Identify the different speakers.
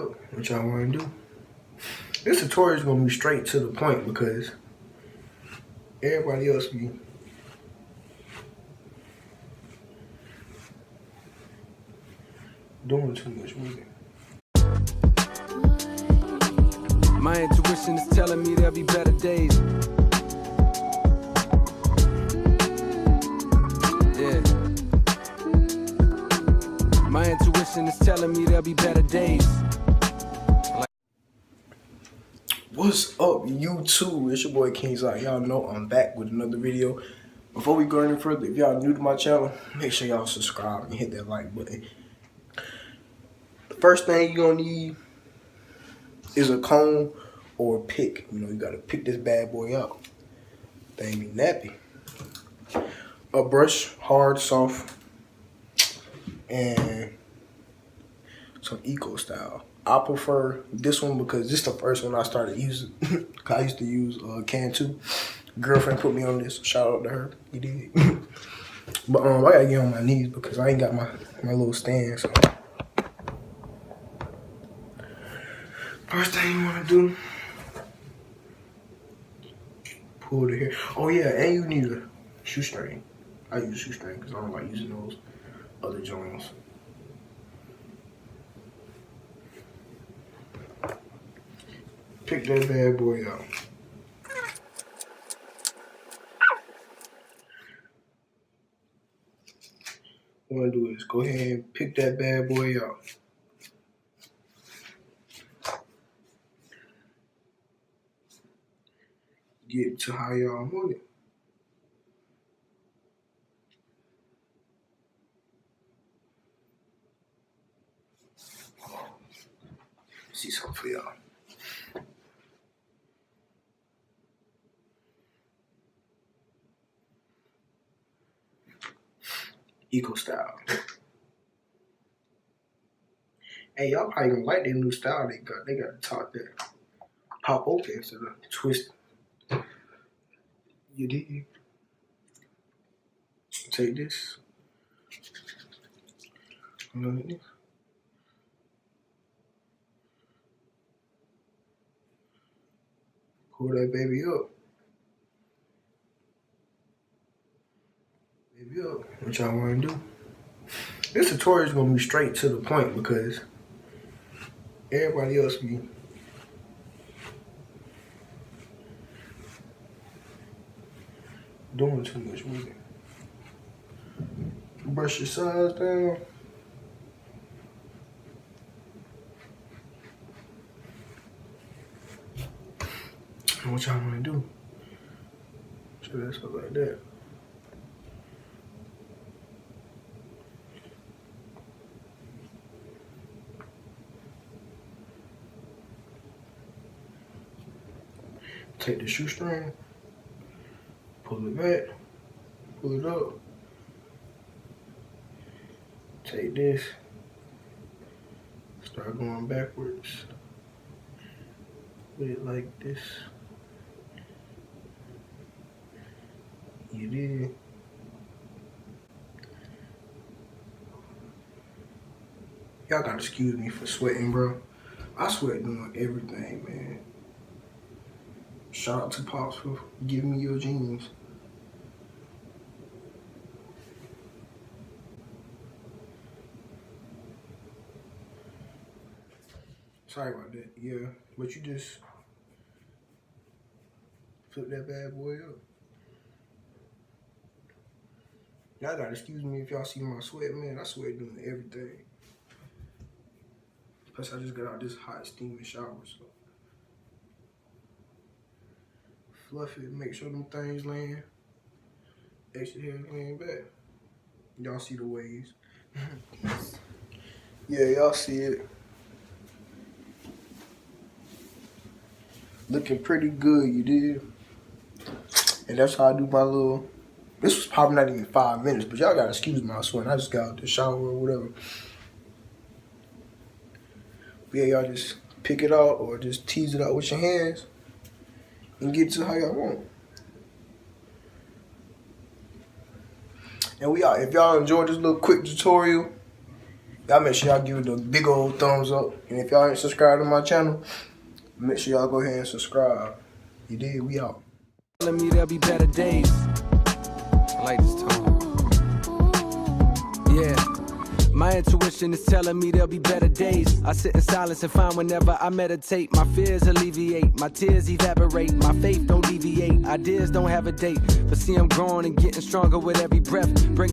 Speaker 1: What y'all want to do? This tutorial is gonna be straight to the point because everybody else be doing too much with it.
Speaker 2: My intuition is telling me there'll be better days. Yeah. My intuition is telling me there'll be better days.
Speaker 1: What's up, YouTube? It's your boy King's. Y'all know I'm back with another video. Before we go any further, if y'all new to my channel, make sure y'all subscribe and hit that like button. The first thing you're gonna need is a comb or a pick. You know, you gotta pick this bad boy up. Thing be nappy. A brush, hard, soft, and some eco style. I prefer this one because this is the first one I started using. I used to use Can 2. Girlfriend put me on this. Shout out to her. You did. But I gotta get on my knees because I ain't got my little stand. So first thing you wanna do, pull the hair. Oh yeah, and you need a shoestring. I use a shoestring because I don't like using those other joints. Pick that bad boy out. What I'm gonna do is go ahead and pick that bad boy out. Get to how y'all want it. See something for y'all. Eco style. Hey, y'all probably gonna like their new style they got. They got the top that pop open instead of twist. You did. Take this. Look at this. Pull that baby up. Baby up. What y'all wanna do? This tutorial is gonna be straight to the point because everybody else be doing too much with it. Brush your sides down. And what y'all wanna do? So that's up like that. Take the shoestring, pull it back, pull it up. Take this, start going backwards. Put it like this. You did. Y'all gotta excuse me for sweating, bro. I sweat doing everything, man. Shout out to Pops for giving me your jeans. Sorry about that. Yeah, but you just flip that bad boy up. Y'all gotta excuse me if y'all see my sweat, man. I sweat doing everything. Plus, I just got out this hot steaming shower, so fluff it, make sure them things land. Extra hair laying back. Y'all see the waves. Yeah, y'all see it. Looking pretty good, you did. And that's how I do my little. This was probably not even 5 minutes, but y'all gotta excuse my sweating. I just got out the shower or whatever. But yeah, y'all just pick it out or just tease it out with your hands and get to how y'all want. And we out. If y'all enjoyed this little quick tutorial, Y'all make sure y'all give it a big old thumbs up. And if y'all ain't subscribed to my channel, make sure y'all go ahead and subscribe. You did, we out.
Speaker 2: Telling me there'll be better days. I like this tone. Yeah. My intuition is telling me there'll be better days. I sit in silence and find whenever I meditate, my fears alleviate, my tears evaporate, my faith don't deviate, ideas don't have a date. But see, I'm growing and getting stronger with every breath. Bring